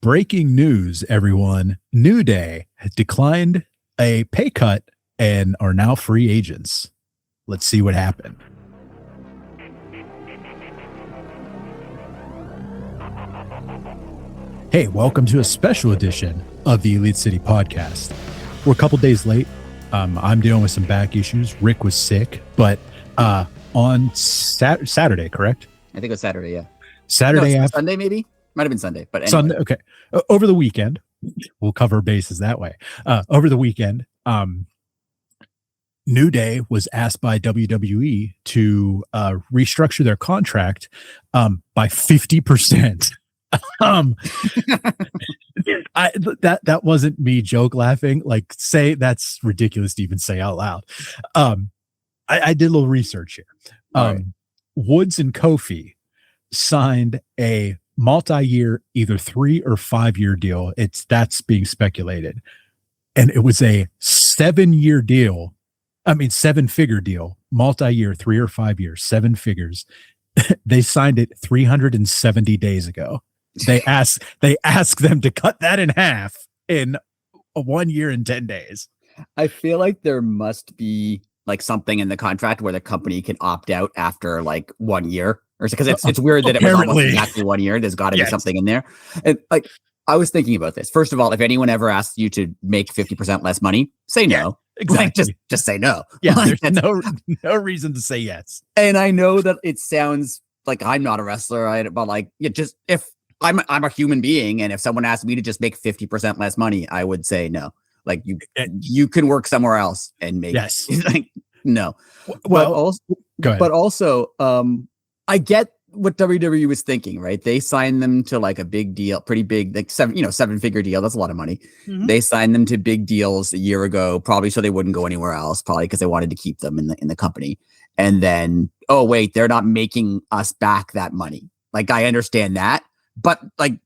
Breaking news, everyone. New Day has declined a pay cut and are now free agents. Let's see what happened. Hey, welcome to a special edition of the Elite City podcast. We're a couple days late. I'm dealing with some back issues. Rick was sick, but on Saturday, correct? I think it was Saturday, yeah. Saturday after Sunday, maybe? Might have been Sunday, but anyway. Sunday. Okay. Over the weekend, we'll cover bases that way. Over the weekend, New Day was asked by WWE to restructure their contract by 50%. That wasn't me joke laughing. Like, say that's ridiculous to even say out loud. I did a little research here. Right. Woods and Kofi signed a multi-year, either 3 or 5 year deal. That's being speculated. And it was a 7-year deal. I mean, 7-figure deal, multi-year, 3 or 5 years, 7 figures. They signed it 370 days ago. They asked them to cut that in half in 1 year and 10 days. I feel like there must be like something in the contract where the company can opt out after like 1 year, or because it's weird that Apparently. It was almost exactly 1 year. There's got to be something in there. And like, I was thinking about this. First of all, if anyone ever asks you to make 50% less money, say no. Yeah, exactly. Like, just say no. Yeah, Like, there's no reason to say yes. And I know that it sounds like I'm not a wrestler, but like, just if I'm a human being, and if someone asked me to just make 50% less money, I would say no. Like, you can work somewhere else and make like no. Well, but also, I get what WWE was thinking, right? They signed them to like a big deal, pretty big, like 7-figure deal. That's a lot of money. Mm-hmm. They signed them to big deals a year ago, probably so they wouldn't go anywhere else, probably because they wanted to keep them in the company. And then, oh wait, they're not making us back that money. Like, I understand that, but like,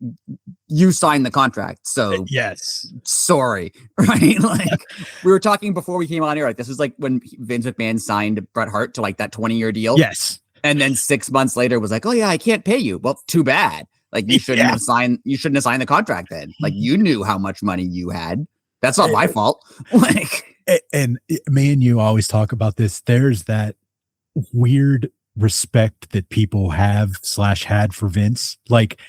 you signed the contract, so yes, sorry, right? Like, we were talking before we came on here, like this was like when Vince McMahon signed Bret Hart to like that 20-year deal. Yes. And then 6 months later was like, oh yeah, I can't pay you. Well, too bad. Like, you shouldn't have signed the contract then. Like, you knew how much money you had. That's not my fault. Like, and me and you always talk about this. There's that weird respect that people have / had for Vince. Like,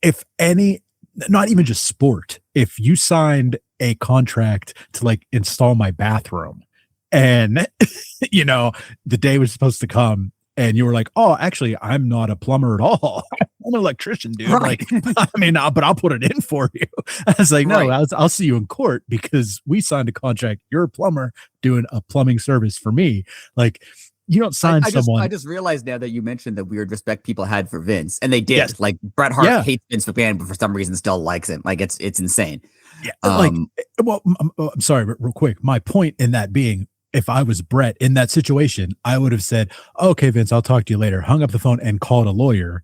if any, not even just sport, if you signed a contract to like install my bathroom, and the day was supposed to come, and you were like, "Oh, actually, I'm not a plumber at all. I'm an electrician, dude." Right. Like, I mean, but I'll put it in for you. I was like, "No, right. I'll see you in court because we signed a contract. You're a plumber doing a plumbing service for me." Like, you don't sign someone. I just realized now that you mentioned the weird respect people had for Vince, and they did. Yes. Like, Bret Hart hates Vince McMahon, but for some reason still likes him. Like, it's insane. Yeah. I'm sorry, but real quick. My point in that being, if I was Bret in that situation, I would have said, "Okay, Vince, I'll talk to you later." Hung up the phone and called a lawyer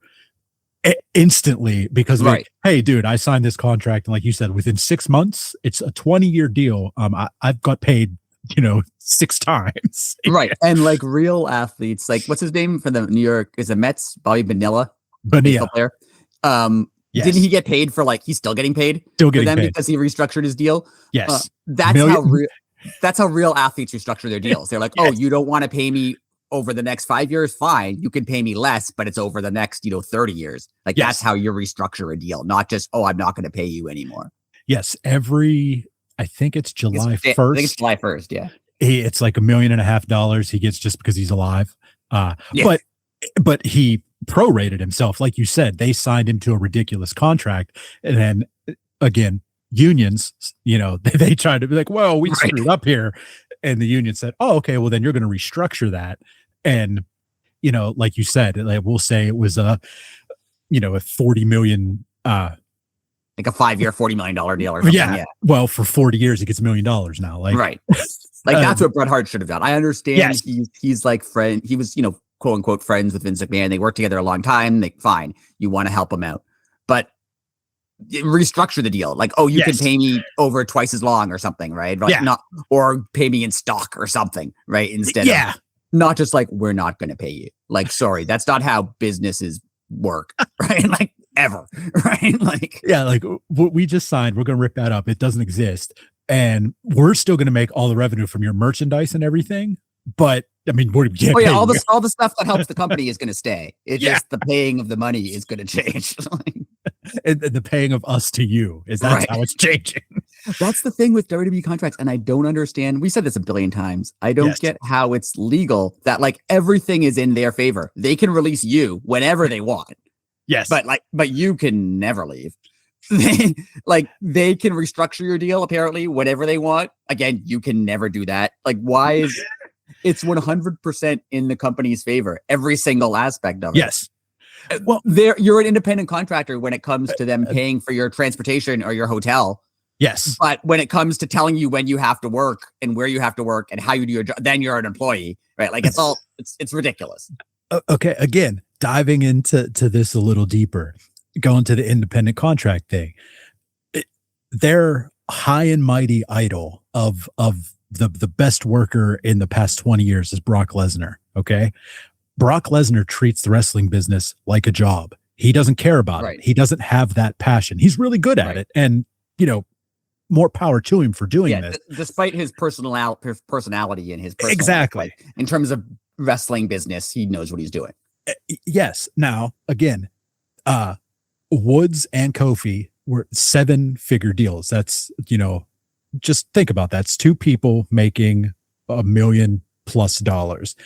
instantly because, like, hey, dude, I signed this contract, and like you said, within 6 months, it's a 20-year deal. I've got paid, 6 times. Right. And like real athletes, like what's his name for the New York? Is it Mets? Bobby Bonilla player. Yes. Didn't he get paid for he's still getting paid? Still getting paid because he restructured his deal. Yes. That's how real athletes restructure their deals. They're like, oh, you don't want to pay me over the next 5 years? Fine. You can pay me less, but it's over the next, 30 years. Like, that's how you restructure a deal, not just, oh, I'm not going to pay you anymore. Yes. I think it's July 1st. I think it's July 1st. Yeah. It's like $1.5 million he gets just because he's alive. But he prorated himself. Like you said, they signed him to a ridiculous contract. And then again, unions, they tried to be like, well, we screwed up here. And the union said, oh, okay, well, then you're going to restructure that. And, like you said, like, we'll say it was a 40 million, like a 5-year, $40 million deal or something. Yeah. Well, for 40 years, it gets $1 million now. Like, right. Like, that's what Bret Hart should have done. I understand he's like friend. He was, quote unquote friends with Vince McMahon. They worked together a long time. Fine. You want to help him out, but restructure the deal. Like, oh, you can pay me over twice as long or something, right? Like, or pay me in stock or something, right? Instead of not just like, we're not going to pay you. Like, sorry, that's not how businesses work, right? Like, ever, right? Like, yeah, like what we just signed, we're going to rip that up. It doesn't exist. And we're still going to make all the revenue from your merchandise and everything. But I mean, we're oh yeah, all the stuff that helps the company is going to stay. It's just the paying of the money is going to change. And the paying of us to you that's how it's changing. That's the thing with WWE contracts, and I don't understand. We said this a billion times. I don't get how it's legal that like everything is in their favor. They can release you whenever they want. Yes, but you can never leave. They can restructure your deal apparently whenever they want. Again, you can never do that. Like, why is it's 100% in the company's favor, every single aspect of it? Yes. Well, you're an independent contractor when it comes to them paying for your transportation or your hotel. Yes. But when it comes to telling you when you have to work and where you have to work and how you do your job, then you're an employee, right? Like it's ridiculous. Okay. Again, diving into this a little deeper, going to the independent contract thing. Their high and mighty idol of the best worker in the past 20 years is Brock Lesnar. Okay. Brock Lesnar treats the wrestling business like a job. He doesn't care about it. He doesn't have that passion. He's really good at it. And, more power to him for doing this. Despite his personality and his exactly life, in terms of wrestling business, he knows what he's doing. Yes. Now, again, Woods and Kofi were 7-figure deals. That's, just think about that. It's 2 people making $1 million+ dollars.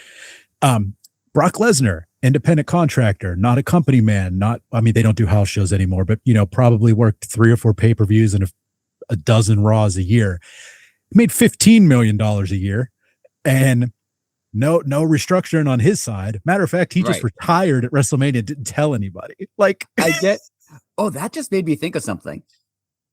Brock Lesnar, independent contractor, not a company man, they don't do house shows anymore, but, probably worked 3 or 4 pay-per-views and a dozen Raws a year, made $15 million a year, and no restructuring on his side. Matter of fact, he just retired at WrestleMania, didn't tell anybody. Like, that just made me think of something.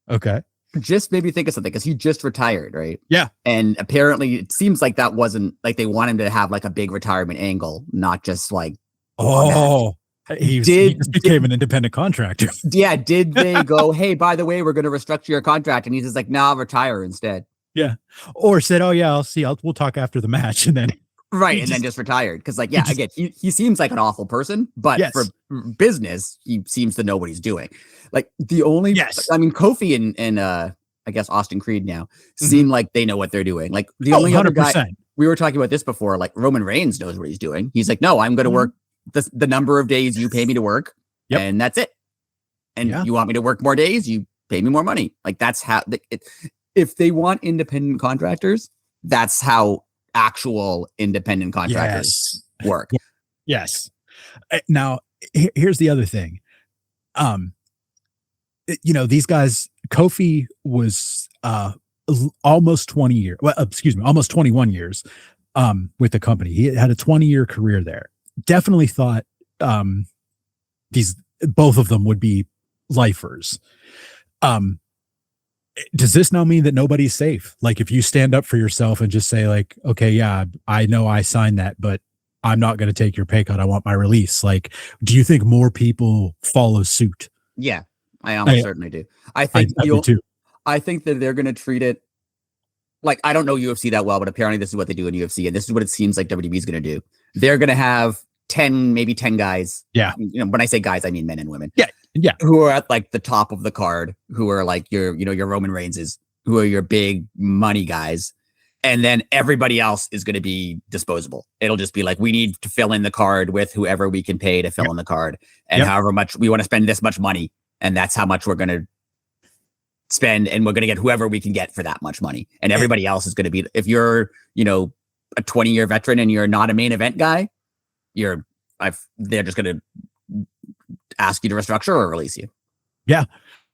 Okay. Just made me think of something because he just retired, right? Yeah. And apparently it seems like that wasn't like they want him to have like a big retirement angle, not just like, he just became an independent contractor. Yeah. Did they go, hey, by the way, we're going to restructure your contract? And he's just like, nah, I'll retire instead. Yeah. Or said, oh yeah, I'll see. We'll talk after the match. And then. Right. Then just retired. Because again, he seems like an awful person, but for business, he seems to know what he's doing. Like Kofi and I guess Austin Creed now seem like they know what they're doing. Like the only 100%. Other guy, we were talking about this before, like Roman Reigns knows what he's doing. He's like, no, I'm going to work the number of days you pay me to work. And that's it. And you want me to work more days, you pay me more money. Like that's how if they want independent contractors, that's how actual independent contractors work. Yes. Now, here's the other thing. These guys, Kofi was almost 20 years. Well, almost 21 years with the company. He had a 20-year career there. Definitely thought both of them would be lifers. Does this now mean that nobody's safe? Like if you stand up for yourself and just say like, okay, yeah, I know I signed that, but I'm not going to take your pay cut. I want my release. Like, do you think more people follow suit? Yeah, I almost certainly do. I think that they're going to treat it like, I don't know UFC that well, but apparently this is what they do in UFC. And this is what it seems like WWE is going to do. They're going to have 10 guys. Yeah. When I say guys, I mean men and women. Yeah. Yeah. Who are at like the top of the card, who are like your Roman Reigns, who are your big money guys. And then everybody else is going to be disposable. It'll just be like, we need to fill in the card with whoever we can pay to fill in the card. And however much we want to spend this much money. And that's how much we're going to spend. And we're going to get whoever we can get for that much money. And everybody else is going to be, if you're, a 20-year veteran and you're not a main event guy, they're just going to ask you to restructure or release you. Yeah.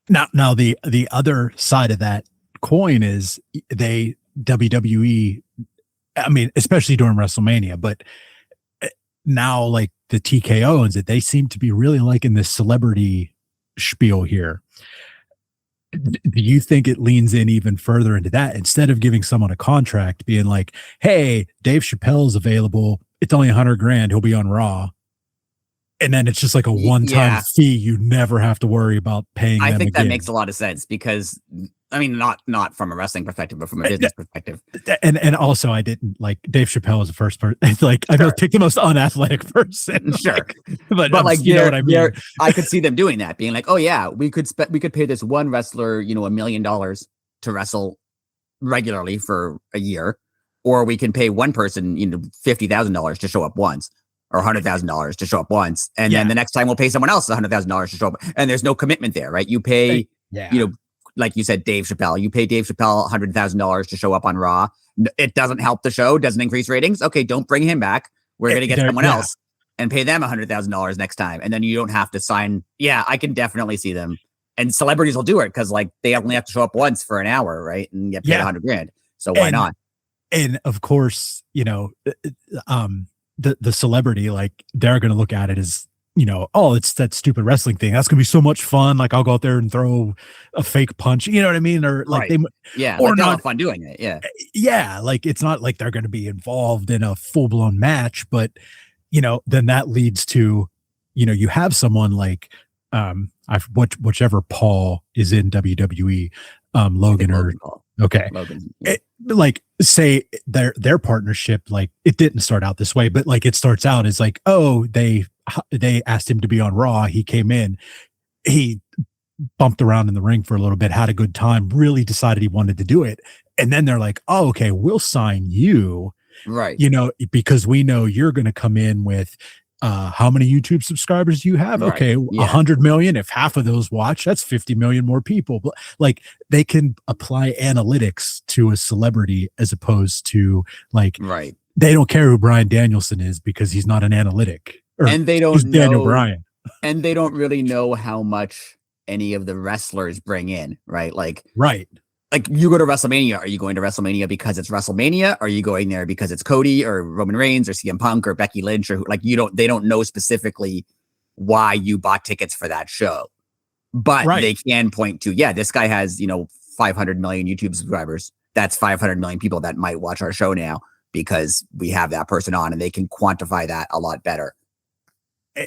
Now the other side of that coin is WWE, I mean, especially during WrestleMania, but now like the TKO owns it, they seem to be really liking this celebrity spiel here. Do you think it leans in even further into that instead of giving someone a contract being like, hey, Dave Chappelle's available. It's only $100,000. He'll be on Raw. And then it's just like a one-time fee. You never have to worry about paying them I think that again. makes a lot of sense because, I mean, not from a wrestling perspective, but from a business perspective. And also, I didn't like Dave Chappelle was the first person. Like, I know, pick the most unathletic person. Sure, but like, you know what I mean. I could see them doing that, being like, oh yeah, we could pay this one wrestler, $1 million to wrestle regularly for a year, or we can pay one person, $50,000 to show up once, or $100,000 to show up once, and then the next time we'll pay someone else $100,000 to show up, and there's no commitment there, right? You pay, like you said, Dave Chappelle. You pay Dave Chappelle $100,000 to show up on Raw. It doesn't help the show, doesn't increase ratings. Okay, don't bring him back. We're gonna get someone else and pay them $100,000 next time, and then you don't have to sign. Yeah, I can definitely see them, and celebrities will do it because like they only have to show up once for an hour, right, and get paid $100,000. So why not? And of course, the celebrity, like, they're going to look at it as, oh, it's that stupid wrestling thing. That's going to be so much fun. Like, I'll go out there and throw a fake punch. You know what I mean? Or like or like they'll have fun doing it. Yeah. Yeah. Like, it's not like they're going to be involved in a full blown match, but, then that leads to, you have someone like, whichever Paul is in WWE, Logan or Paul. Okay. Logan, like, say their partnership, like, it didn't start out this way, but like it starts out as like, oh, they asked him to be on Raw. He came in, he bumped around in the ring for a little bit, had a good time, really decided he wanted to do it. And then they're like, oh, okay, we'll sign you. Right. Because we know you're going to come in with, how many YouTube subscribers do you have? Right. Okay, 100 million. If half of those watch, that's 50 million more people. But like, they can apply analytics to a celebrity as opposed to like, they don't care who Bryan Danielson is because he's not an analytic. And they don't know Daniel Bryan. And they don't really know how much any of the wrestlers bring in, right? Like you go to WrestleMania. Are you going to WrestleMania because it's WrestleMania? Are you going there because it's Cody or Roman Reigns or CM Punk or Becky Lynch or like they don't know specifically why you bought tickets for that show, but they can point to, this guy has, 500 million YouTube subscribers. That's 500 million people that might watch our show now because we have that person on, and they can quantify that a lot better.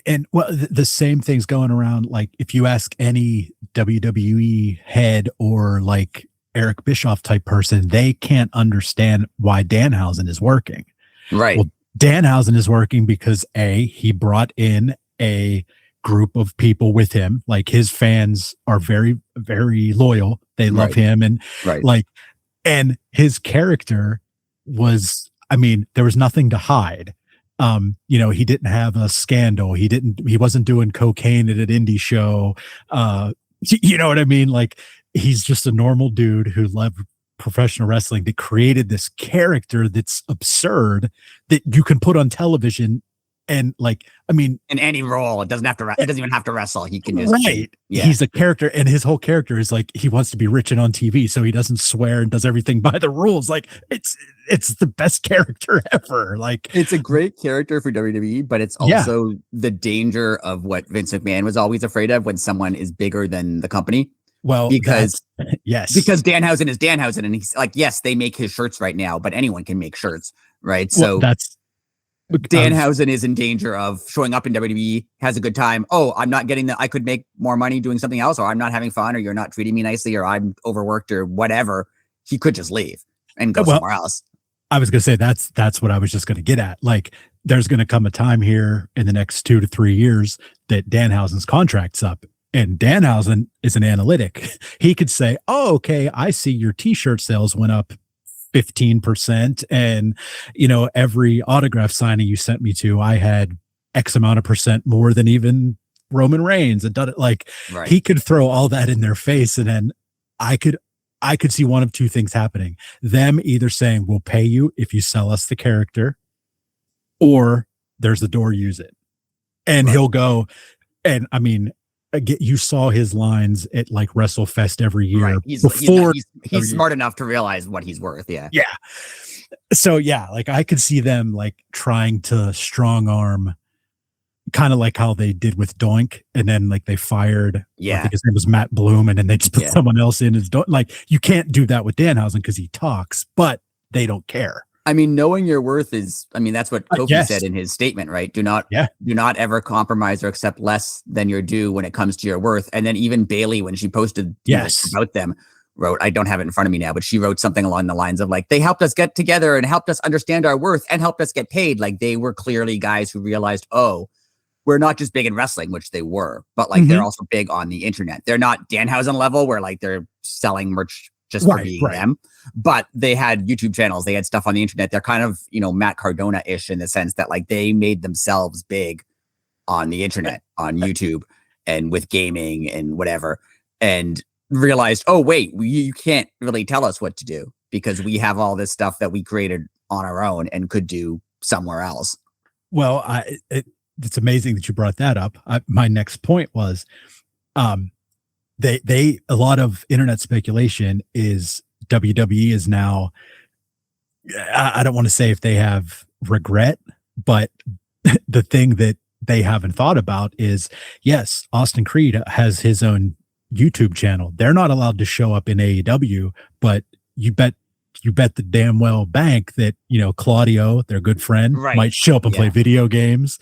And well, the same thing's going around. Like, if you ask any WWE head or like Eric Bischoff type person, they can't understand why Danhausen is working. Right. Well, Danhausen is working because he brought in a group of people with him. Like, his fans are very, very loyal. They love him. And and his character was, there was nothing to hide. He didn't have a scandal. He wasn't doing cocaine at an indie show. You know what I mean? Like, he's just a normal dude who loved professional wrestling, that created this character that's absurd that you can put on television. And like, in any role, it doesn't even have to wrestle. He can just, he's a character, and his whole character is like, he wants to be rich and on TV. So he doesn't swear and does everything by the rules. Like, it's the best character ever. Like, it's a great character for WWE, but it's also the danger of what Vince McMahon was always afraid of when someone is bigger than the company. Well, because Danhausen is Danhausen, and he's like, yes, they make his shirts right now, but anyone can make shirts, right? So Danhausen is in danger of showing up in WWE, has a good time. Oh, I'm not getting I could make more money doing something else, or I'm not having fun, or you're not treating me nicely, or I'm overworked, or whatever. He could just leave and go somewhere else. I was going to say that's what I was just going to get at. Like, there's going to come a time here in the next 2 to 3 years that Danhausen's contract's up. And Danhausen is an analytic. He could say, oh, okay, I see your t-shirt sales went up 15%. And, every autograph signing you sent me to, I had X amount of percent more than even Roman Reigns. And done it like, he could throw all that in their face. And then I could see one of two things happening. Them either saying, we'll pay you if you sell us the character, or there's the door, use it. And he'll go. And you saw his lines at like WrestleFest every year. He's smart enough to realize what he's worth. Yeah. So like, I could see them like trying to strong arm, kind of like how they did with Doink, and then like they fired. I think his name was Matt Bloom, and then they just put someone else in as Doink. Like, you can't do that with Danhausen because he talks, but they don't care. I mean, knowing your worth is, I mean, that's what Kofi yes. said in his statement, right? Do not ever compromise or accept less than your due when it comes to your worth. And then even Bailey, when she posted about them, wrote, I don't have it in front of me now, but she wrote something along the lines of like, they helped us get together and helped us understand our worth and helped us get paid. Like they were clearly guys who realized, oh, we're not just big in wrestling, which they were, but like they're also big on the internet. They're not Danhausen level where like they're selling merch just for being them, but they had YouTube channels. They had stuff on the internet. They're kind of, Matt Cardona-ish in the sense that like they made themselves big on the internet, on YouTube and with gaming and whatever, and realized, oh, wait, you can't really tell us what to do because we have all this stuff that we created on our own and could do somewhere else. Well, it's amazing that you brought that up. My next point was, a lot of internet speculation is WWE is now, I don't want to say if they have regret, but the thing that they haven't thought about is, yes, Austin Creed has his own YouTube channel. They're not allowed to show up in AEW, but you bet the damn well bank that, Claudio, their good friend, might show up and play video games.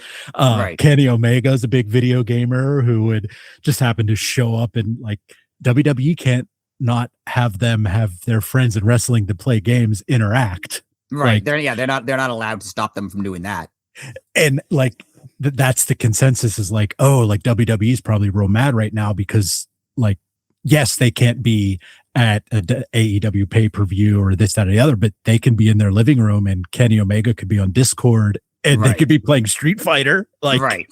Kenny Omega is a big video gamer who would just happen to show up, and like WWE can't not have them have their friends in wrestling to play games interact. Right. Like, they're not allowed to stop them from doing that. And like that's the consensus is like, oh, like WWE is probably real mad right now because like, yes, they can't be at a AEW pay-per-view or this, that, or the other, but they can be in their living room and Kenny Omega could be on Discord and they could be playing Street Fighter. Like,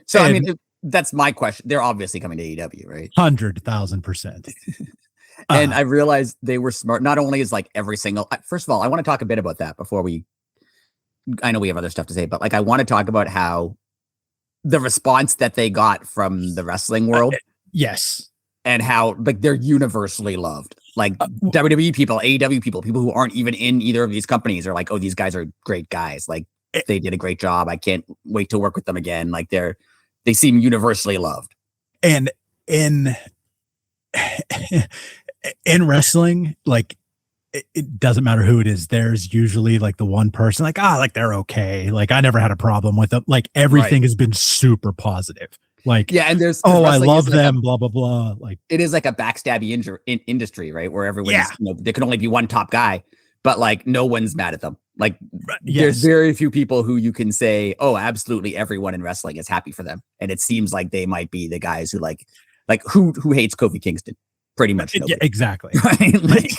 So, I mean, that's my question. They're obviously coming to AEW, right? 100,000%. And I realized they were smart. Not only is like every single, first of all, I want to talk a bit about that before I know we have other stuff to say, but like, I want to talk about how the response that they got from the wrestling world. Yes. And how like they're universally loved. Like WWE people, AEW people who aren't even in either of these companies are like, oh, these guys are great guys. Like they did a great job. I can't wait to work with them again. Like they seem universally loved. And in wrestling, like it doesn't matter who it is. There's usually like the one person like, like they're okay. Like I never had a problem with them. Like everything has been super positive. Like, and there's I love them, blah, blah, blah. Like it is like a backstabby industry, right? Where everyone's, there can only be one top guy, but like no one's mad at them. Like there's very few people who you can say, oh, absolutely everyone in wrestling is happy for them. And it seems like they might be the guys who like who hates Kofi Kingston? Pretty much nobody. Yeah, exactly. Right? Like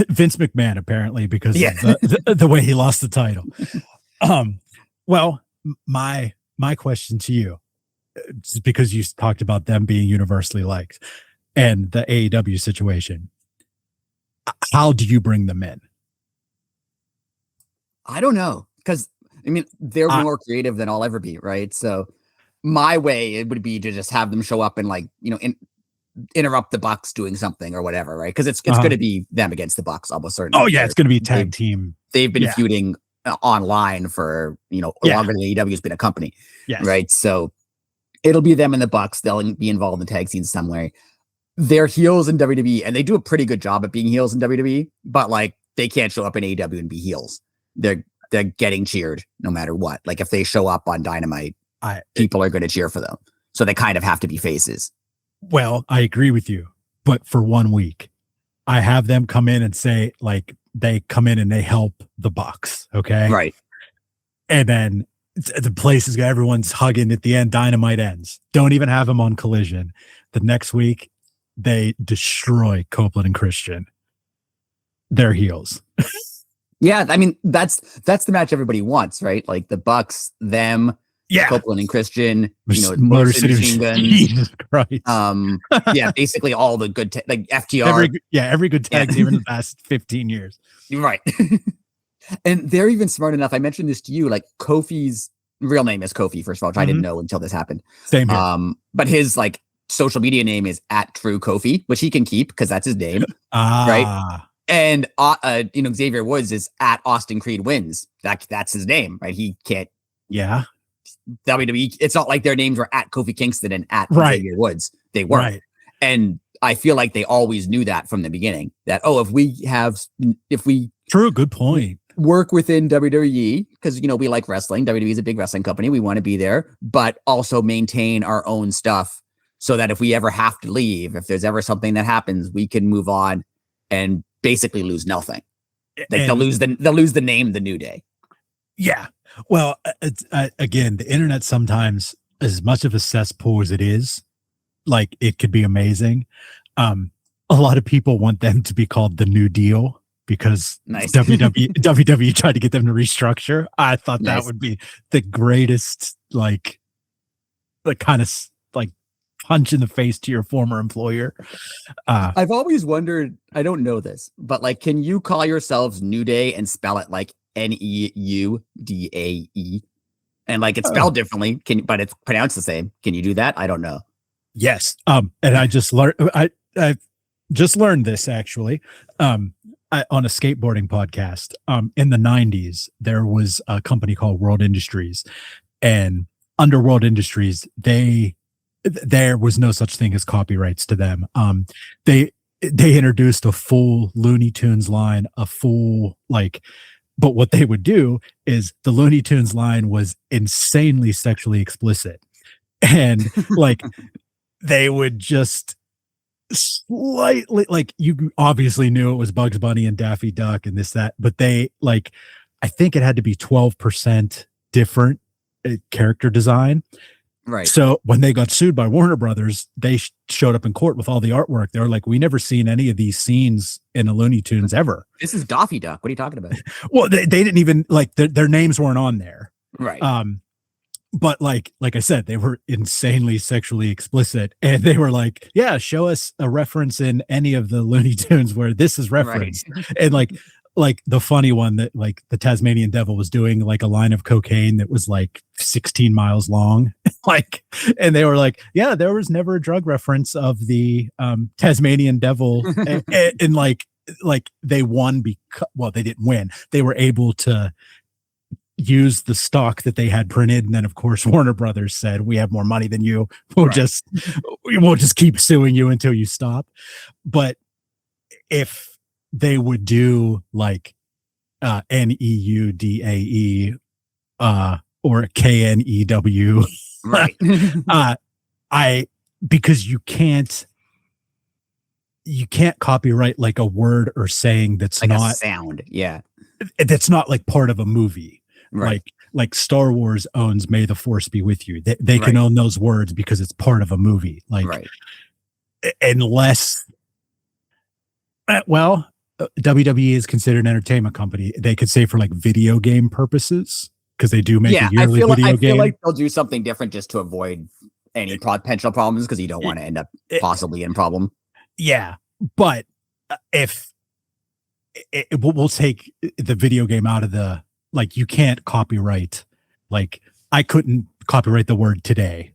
Vince McMahon, apparently, because of the way he lost the title. Well, my question to you, just because you talked about them being universally liked and the AEW situation, how do you bring them in? I don't know, because I mean they're more creative than I'll ever be, right? So my way it would be to just have them show up and like interrupt the Bucks doing something or whatever, right? Because it's going to be them against the Bucks almost certainly. Oh yeah, it's going to be a tag team. They've been feuding online for longer than AEW has been a company, right? So it'll be them and the Bucks. They'll be involved in the tag scene somewhere. They're heels in WWE, and they do a pretty good job at being heels in WWE. But like, they can't show up in AEW and be heels. They're getting cheered no matter what. Like if they show up on Dynamite, people are going to cheer for them. So they kind of have to be faces. Well, I agree with you, but for 1 week, I have them come in and say like they come in and they help the Bucks, okay, right? And then the place is everyone's hugging at the end. Dynamite ends. Don't even have them on Collision. The next week, they destroy Copeland and Christian. They're heels. Yeah, I mean that's the match everybody wants, right? Like the Bucks, them. Copeland and Christian, Motor City Machine Guns. Jesus Christ. Basically all the good like FTR. Every good tag team in the past 15 years. Right. And they're even smart enough. I mentioned this to you, like Kofi's real name is Kofi, first of all, which I didn't know until this happened. Same here. But his like social media name is @TrueKofi, which he can keep because that's his name. Right. And Xavier Woods is @Austin Creed Wins. That's his name, right? He can't. Yeah. WWE, it's not like their names were @Kofi Kingston and @Xavier Woods. They weren't. Right. And I feel like they always knew that from the beginning, that, if we True, good point. work within WWE because we like wrestling. WWE is a big wrestling company. We want to be there, but also maintain our own stuff so that if we ever have to leave, if there's ever something that happens, we can move on and basically lose nothing. Like they'll lose the name The New Day. Yeah. Well, again, the internet sometimes, as much of a cesspool as it is, like it could be amazing. A lot of people want them to be called the New Deal because Nice. WWE tried to get them to restructure. I thought that would be the greatest, like, the kind of like punch in the face to your former employer. I've always wondered, I don't know this, but like, can you call yourselves New Day and spell it like Neudae? And like it's spelled differently, but it's pronounced the same. Can you do that? I don't know. Yes. And I just learned I just learned this actually. On a skateboarding podcast. In the 90s, there was a company called World Industries, and under World Industries, there was no such thing as copyrights to them. They introduced a full Looney Tunes line, but what they would do is the Looney Tunes line was insanely sexually explicit, and like they would just slightly, like, you obviously knew it was Bugs Bunny and Daffy Duck and this that, but they, like, I think it had to be 12% different character design. Right. So when they got sued by Warner Brothers, they showed up in court with all the artwork. They were like, we never seen any of these scenes in a Looney Tunes ever. This is Daffy Duck. What are you talking about? Well, they didn't even, like, their names weren't on there. Right. But like I said, they were insanely sexually explicit, and they were like, yeah, show us a reference in any of the Looney Tunes where this is referenced. Right. And like the funny one that, like, the Tasmanian Devil was doing like a line of cocaine that was like 16 miles long. Like, and they were like, yeah, there was never a drug reference of the Tasmanian Devil. and like they won because, well, they didn't win. They were able to use the stock that they had printed, and then of course Warner Brothers said, we have more money than you, we'll just keep suing you until you stop. But if they would do like Neudae or Knew, right. Because you can't copyright like a word or saying that's like not a sound, that's not like part of a movie. Right. Like Star Wars owns "May the Force be with you." They can own those words because it's part of a movie. Like, unless, WWE is considered an entertainment company. They could say for like video game purposes, because they do make a yearly video game. I feel like they'll do something different just to avoid any potential problems, because you don't want to end up possibly in problem. Yeah, but if we'll take the video game out of the, like, you can't copyright, like, I couldn't copyright the word today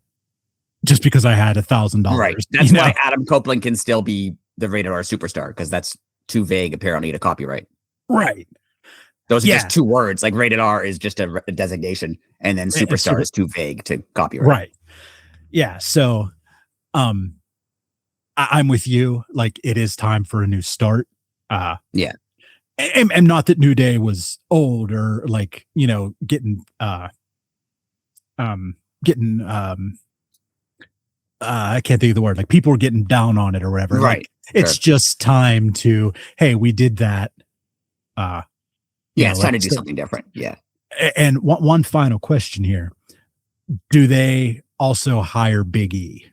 just because I had $1,000. Right. That's why Adam Copeland can still be the rated R superstar, because that's too vague apparently to copyright. Right. Those are just two words. Like rated R is just a designation, and then superstar is too vague to copyright. Right. Yeah. So, I'm with you. Like, it is time for a new start. Yeah. And not that New Day was old or like, getting I can't think of the word, like people were getting down on it or whatever. Right. Like, it's just time to, hey, we did that. It's time to do something different. Yeah. And one final question here. Do they also hire Big E?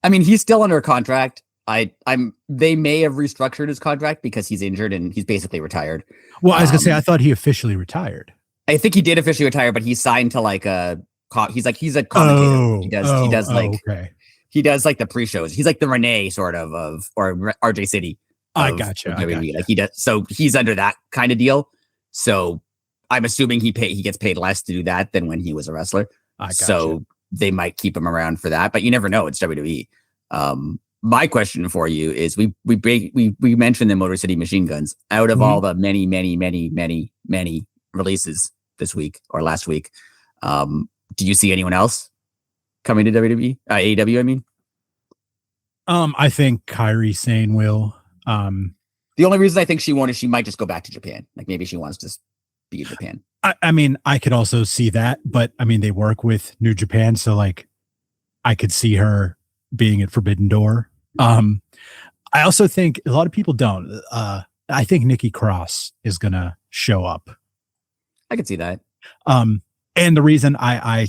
I mean, he's still under contract. They may have restructured his contract because he's injured and he's basically retired. Well, I was gonna say, I thought he officially retired. I think he did officially retire, but he's signed to like he's a commentator. He does like the pre-shows. He's like the Renee sort of or RJ City. I gotcha. Like he does. So he's under that kind of deal. So I'm assuming he gets paid less to do that than when he was a wrestler. So they might keep him around for that, but you never know. It's WWE. My question for you is: we mentioned the Motor City Machine Guns. Out of all the many releases this week or last week, do you see anyone else coming to WWE? AEW, I mean. I think Kairi Sane will. The only reason I think she won't is she might just go back to Japan. Like maybe she wants to just be in Japan. I mean, I could also see that, but I mean, they work with New Japan, so like, I could see her being at Forbidden Door. I also think a lot of people don't. I think Nikki Cross is gonna show up. I could see that. And the reason I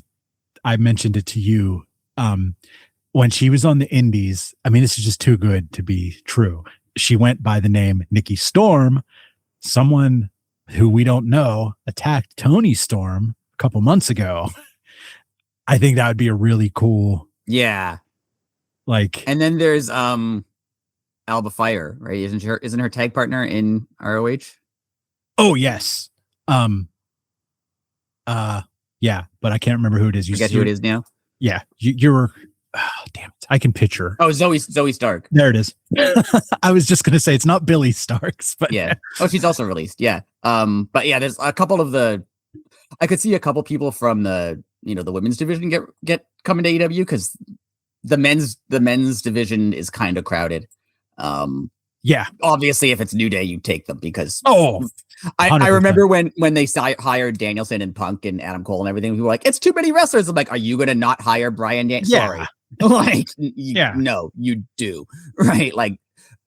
mentioned it to you, when she was on the Indies, I mean, this is just too good to be true. She went by the name Nikki Storm. Someone who we don't know attacked Tony Storm a couple months ago. I think that would be a really cool. Yeah. Like, and then there's Alba Fire, right? Isn't her tag partner in ROH? Oh yes. Yeah, but I can't remember who it is. You forget who it is now? Yeah. You're damn it. I can picture. Oh, Zoe Stark. There it is. I was just gonna say it's not Billy Starks, but yeah. Oh, she's also released. Yeah. But yeah, there's a couple of I could see a couple people from the women's division get coming to AEW because the men's division is kind of crowded. Yeah, obviously if it's New Day, you take them because I remember when they hired Danielson and Punk and Adam Cole and everything, we were like, it's too many wrestlers. I'm like, are you gonna not hire Brian Danielson? Yeah. Sorry. Like, no, you do. Right. Like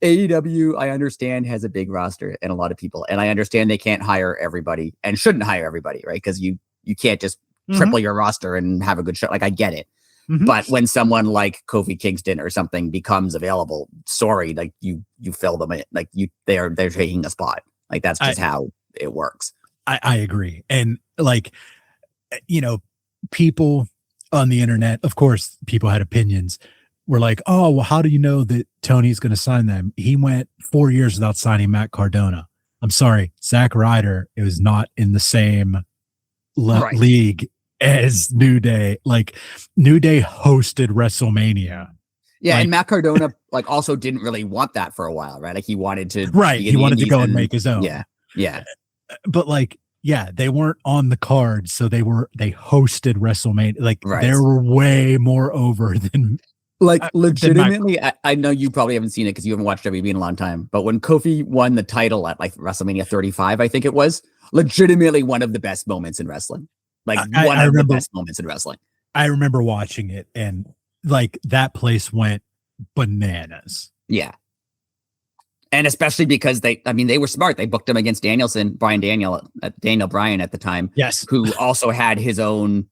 AEW, I understand, has a big roster and a lot of people, and I understand they can't hire everybody and shouldn't hire everybody, right? Because you can't just triple your roster and have a good show. Like, I get it. But when someone like Kofi Kingston or something becomes available, sorry, like you fill them in. Like they're taking a spot. Like that's just how it works. I agree. And like, people on the internet, of course, people had opinions. Were like, oh, well, how do you know that Tony's going to sign them? He went 4 years without signing Matt Cardona. I'm sorry, Zack Ryder. It was not in the same league as New Day. Like, New Day hosted WrestleMania. Yeah, like, and Matt Cardona like also didn't really want that for a while, right? Like he wanted to he wanted to go and make his own. Yeah. But like, yeah, they weren't on the card, so they hosted WrestleMania. Like they were way more over than like legitimately. I know you probably haven't seen it because you haven't watched WWE in a long time, but when Kofi won the title at like WrestleMania 35, I think it was legitimately one of the best moments in wrestling. Like one of the best moments in wrestling. I remember watching it and like that place went bananas. Yeah. And especially because they were smart. They booked him against Daniel Bryan at the time. Yes. Who also had his own,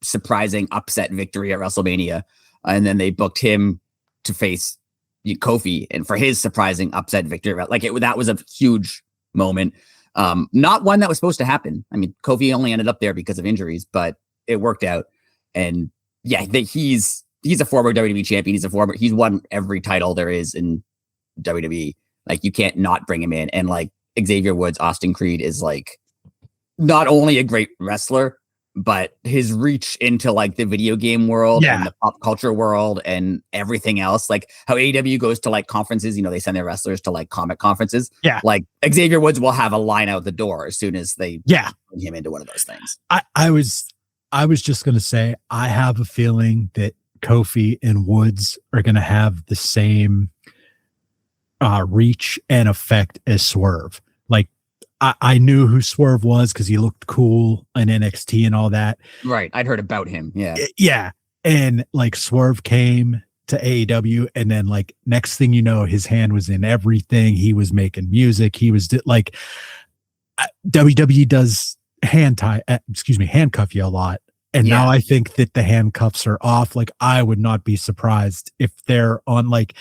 surprising upset victory at WrestleMania. And then they booked him to face Kofi and for his surprising upset victory. Like that was a huge moment. Not one that was supposed to happen. I mean, Kofi only ended up there because of injuries, but it worked out. And yeah, he's a former WWE champion. He's won every title there is in WWE. Like you can't not bring him in. And like Xavier Woods, Austin Creed is like not only a great wrestler, but his reach into like the video game world and the pop culture world and everything else, like how AEW goes to like conferences, they send their wrestlers to like comic conferences. Yeah. Like Xavier Woods will have a line out the door as soon as they bring him into one of those things. I was just going to say, I have a feeling that Kofi and Woods are going to have the same reach and effect as Swerve. Like I knew who Swerve was because he looked cool in NXT and all that. Right. I'd heard about him. Yeah. Yeah. And like Swerve came to AEW and then like next thing you know, his hand was in everything. He was making music. He was like WWE does handcuff you a lot. And now I think that the handcuffs are off. Like I would not be surprised if they're on like,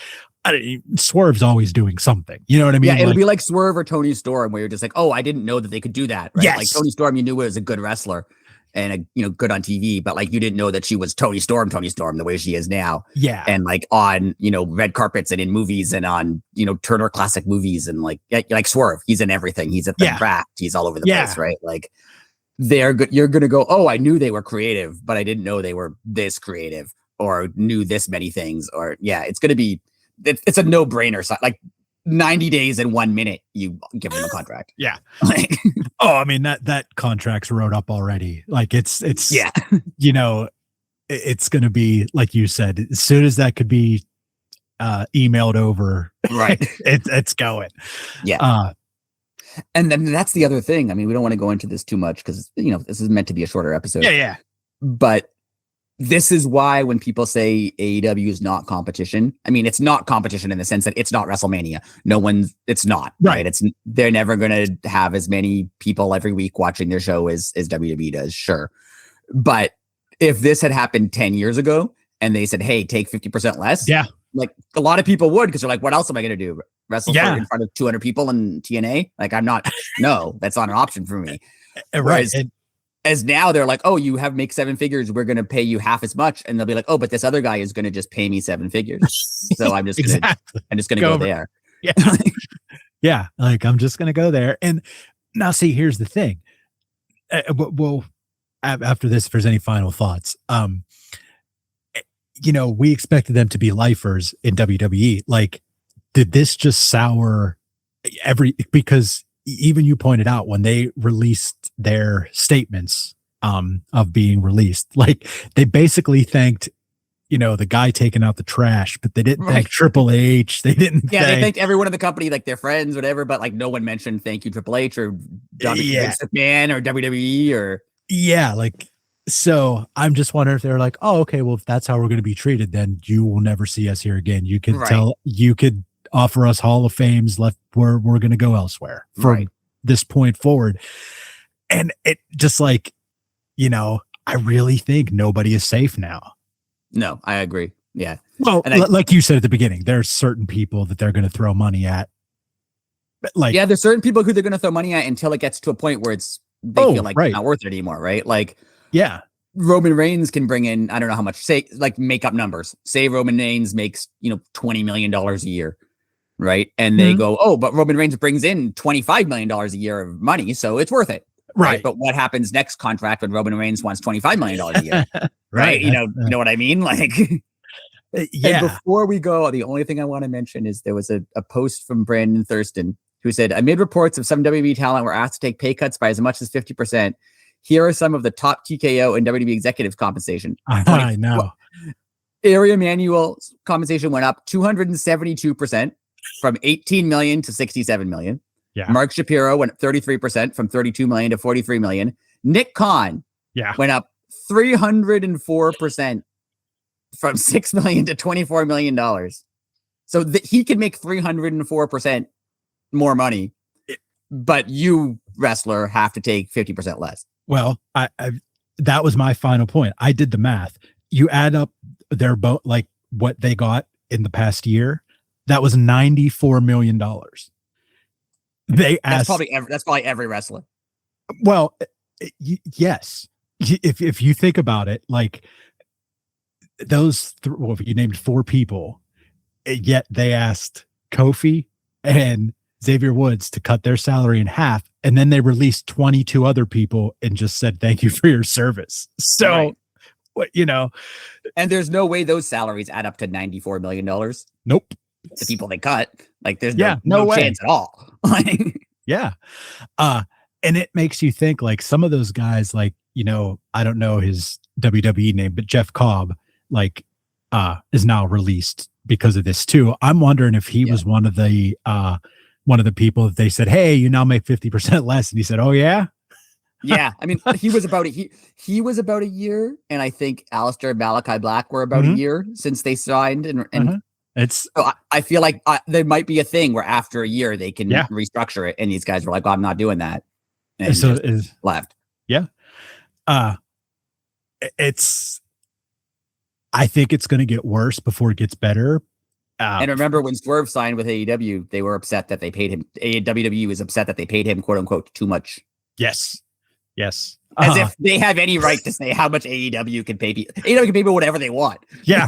Swerve's always doing something. You know what I mean? Yeah, it'll be like Swerve or Tony Storm, where you're just like, oh, I didn't know that they could do that. Right? Yes. Like Tony Storm, you knew was a good wrestler and good on TV, but like you didn't know that she was Tony Storm, the way she is now. Yeah. And like on, red carpets and in movies and on, Turner Classic Movies and like Swerve, he's in everything. He's at the craft. He's all over the place, right? Like they're good. You're going to go, oh, I knew they were creative, but I didn't know they were this creative or knew this many things or it's going to be, it's a no-brainer. Like 90 days and 1 minute, you give them a contract. Yeah. Like, I mean, that contract's wrote up already. Like it's it's going to be, like you said, as soon as that could be emailed over. Right. It's going. Yeah. And then that's the other thing. I mean, we don't want to go into this too much because, this is meant to be a shorter episode. Yeah. But this is why when people say AEW is not competition, I mean, it's not competition in the sense that it's not WrestleMania. It's not. Right. They're never going to have as many people every week watching their show as WWE does. Sure. But if this had happened 10 years ago and they said, hey, take 50% less. Yeah. Like a lot of people would, because they're like, what else am I going to do? Wrestle in front of 200 people in TNA? Like, no, that's not an option for me. Right. As now they're like, oh, you make 7 figures. We're going to pay you half as much. And they'll be like, oh, but this other guy is going to just pay me 7 figures. So I'm just going to go there. Yeah. Yeah. Like I'm just going to go there. And now see, here's the thing. Well, after this, if there's any final thoughts, we expected them to be lifers in WWE. Like, did this just sour because even you pointed out when they released their statements of being released, like they basically thanked, the guy taking out the trash, but they didn't thank Triple H. They didn't. Yeah, they thanked everyone in the company, like their friends, whatever, but like no one mentioned thank you Triple H or Vince McMahon or WWE or. Yeah, like, so I'm just wondering if they're like, oh, okay, well, if that's how we're going to be treated, then you will never see us here again. You could you could offer us Hall of Fames left where we're going to go elsewhere from this point forward. And it just like, I really think nobody is safe now. No, I agree. Yeah. Well, like you said at the beginning, there's certain people that they're going to throw money at. But there's certain people who they're going to throw money at until it gets to a point where they feel like it's not worth it anymore. Right. Like, yeah. Roman Reigns can bring in, I don't know how much, say, like make up numbers. Say Roman Reigns makes, $20 million a year. Right. And they go, oh, but Roman Reigns brings in $25 million a year of money. So it's worth it. Right. But what happens next contract when Roman Reigns wants $25 million a year? Right. You know what I mean? Like, yeah. And before we go, the only thing I want to mention is there was a post from Brandon Thurston who said, amid reports of some WWE talent were asked to take pay cuts by as much as 50%. Here are some of the top TKO and WWE executive compensation. I know. Area Manuel's compensation went up 272% from 18 million to 67 million. Yeah. Mark Shapiro went up 33% from 32 million to 43 million. Nick Khan went up 304% from 6 million to $24 million. So he could make 304% more money, but you, wrestler, have to take 50% less. Well, I that was my final point. I did the math. You add up their like what they got in the past year. That was $94 million. They asked. That's probably every wrestler. Well, yes. If you think about it, like those, you named 4 people, yet they asked Kofi and Xavier Woods to cut their salary in half, and then they released 22 other people and just said thank you for your service. So, and there's no way those salaries add up to $94 million. Nope. The people they cut, like there's no chance at all. Yeah. And it makes you think like some of those guys, like, I don't know his WWE name, but Jeff Cobb, like, is now released because of this too. I'm wondering if he was one of the people that they said, hey, you now make 50% less. And he said, oh yeah. Yeah. I mean, he was about a year. And I think Alistair and Malachi Black were about a year since they signed. And so I feel like there might be a thing where after a year they can restructure it. And these guys were like, oh, I'm not doing that. And so left. Yeah. I think it's going to get worse before it gets better. And remember when Swerve signed with AEW, they were upset that they paid him. WWE was upset that they paid him, quote unquote, too much. Yes. As if they have any right to say how much AEW can pay people. AEW can pay people whatever they want. Yeah.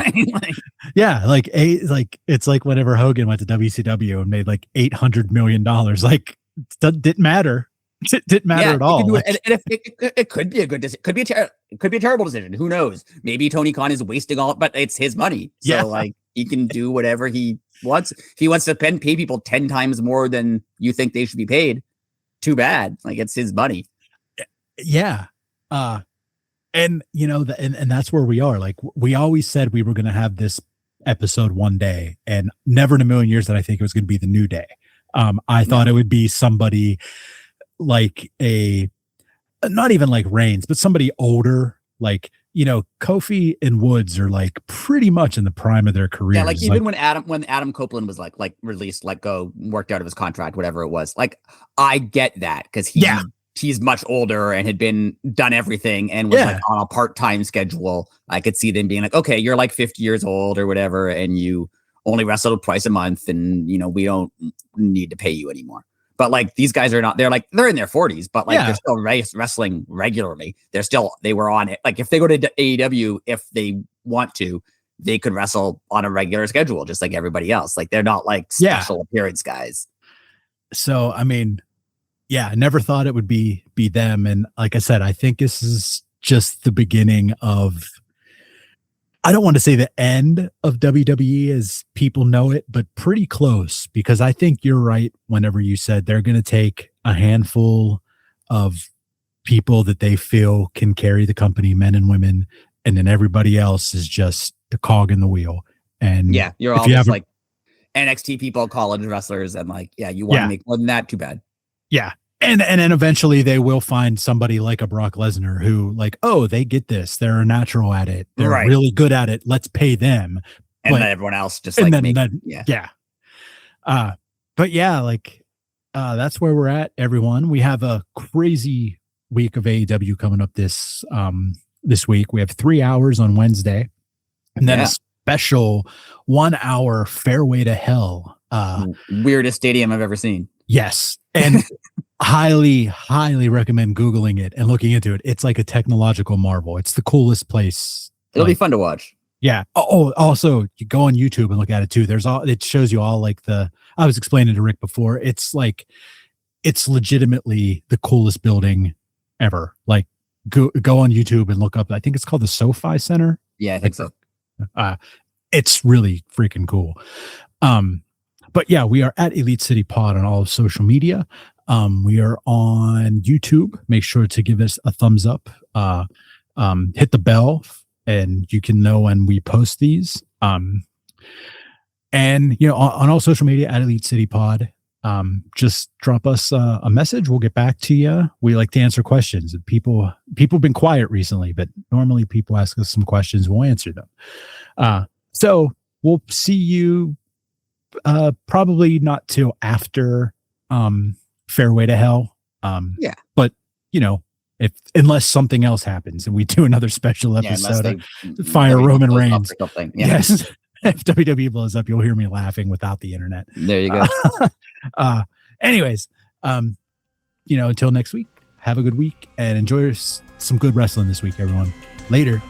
Like it's like whenever Hogan went to WCW and made like $800 million, like it didn't matter. It didn't matter at all. And if it could be a good decision, it could be a terrible decision. Who knows? Maybe Tony Khan is wasting all, but it's his money. So like he can do whatever he wants. If he wants to pay people 10 times more than you think they should be paid, too bad. Like it's his money. Yeah. And and that's where we are. Like we always said we were going to have this episode one day, and never in a million years that I think it was going to be the New Day. I thought it would be somebody like not even like Reigns, but somebody older, like, Kofi and Woods are like pretty much in the prime of their careers. Yeah, like even when Adam Copeland was like released, let go, worked out of his contract, whatever it was. Like, I get that because he's much older and had done everything and was like on a part-time schedule. I could see them being like, okay, you're like 50 years old or whatever, and you only wrestle twice a month, and we don't need to pay you anymore. But like these guys are not, they're in their 40s, but like they're still wrestling regularly. They were on it. Like if they go to AEW, if they want to, they could wrestle on a regular schedule, just like everybody else. Like they're not like special appearance guys. So, I mean, I never thought it would be them. And like I said, I think this is just the beginning of, I don't want to say the end of WWE as people know it, but pretty close, because I think you're right whenever you said they're going to take a handful of people that they feel can carry the company, men and women, and then everybody else is just the cog in the wheel. And you're all just like NXT people, college wrestlers, and like, you want to make more than that, too bad. Yeah. And then eventually they will find somebody like a Brock Lesnar who like, oh, they get this. They're a natural at it. They're really good at it. Let's pay them. And then everyone else just like, but that's where we're at, everyone. We have a crazy week of AEW coming up this week. We have 3 hours on Wednesday, and then a special 1 hour Fairway to Hell. Weirdest stadium I've ever seen. Yes. And highly recommend Googling it and looking into it. It's like a technological marvel. It's the coolest place. It'll be fun to watch. Yeah. Oh, also you go on YouTube and look at it too. It shows you all like I was explaining to Rick before. It's like, it's legitimately the coolest building ever. Like go on YouTube and look up. I think it's called the SoFi Center. Yeah, I think so. It's really freaking cool. But yeah, we are at Elite City Pod on all of social media. We are on YouTube. Make sure to give us a thumbs up. Hit the bell, and you can know when we post these. And on all social media at Elite City Pod. Just drop us a message. We'll get back to you. We like to answer questions. People have been quiet recently, but normally people ask us some questions. We'll answer them. So we'll see you probably not till after Fairway to Hell. But unless something else happens and we do another special episode, fire Roman Reigns. Yes. If WWE blows up, you'll hear me laughing without the internet. There you go. Anyways, until next week, have a good week and enjoy some good wrestling this week, everyone. Later.